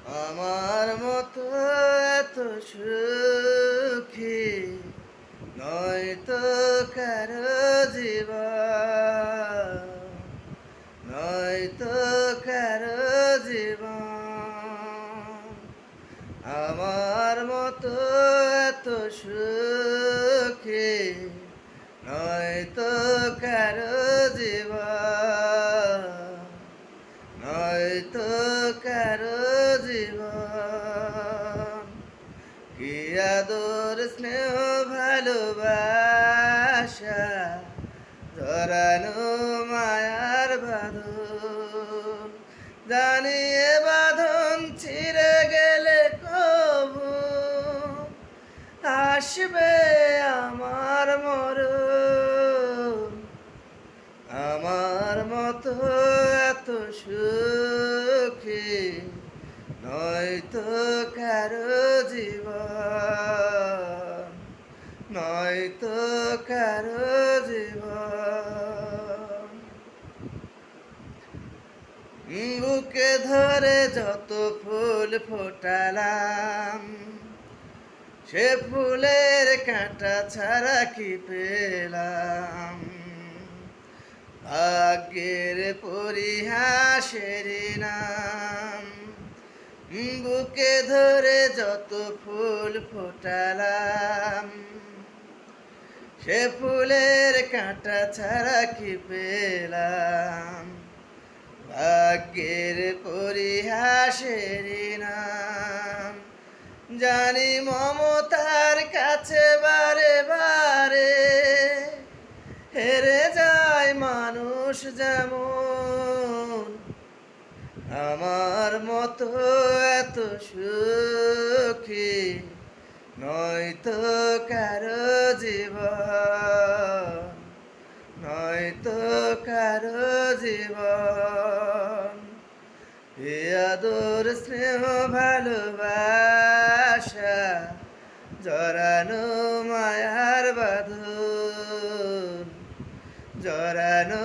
আমার মতো এত সুখী নয়তো কারো জীবন, নয়তো কারো জীবন। আমার মতো এত সুখী নয়তো কারো জীবন, নয়তো কারো জীবন। কি আদর স্নেহ ভালোবাসা ধরানো মায়ার বাঁধন, জানিয়ে বাঁধন ছিঁড়ে গেলে কবু আসবে আমার মরণ। আমার মতো এত সুখী নয়তো কারো জীবন, নয়তো কারো জীবন। বুকে ধরে যত ফুল ফোটালাম, সে ফুলের কাঁটা ছাড়া কি পেলাম। ভাগ্যের পরিহাসের নাম, বুকে ধরে যত ফুল ফোটালাম, সে ফুলের কাঁটা ছাড়া কি পেলাম। ভাগ্যের পরিহাসের নাম, জানি মমতার কাছে বারে বারে হেরে যায় মানুষ যেমন। আমার মতো এত সুখী নয়তো কারো জীবন, নয়তো কারো জীবন। এ আদর স্নেহ ভালোবাসা জড়ানো মায়ার বাঁধন, জড়ানো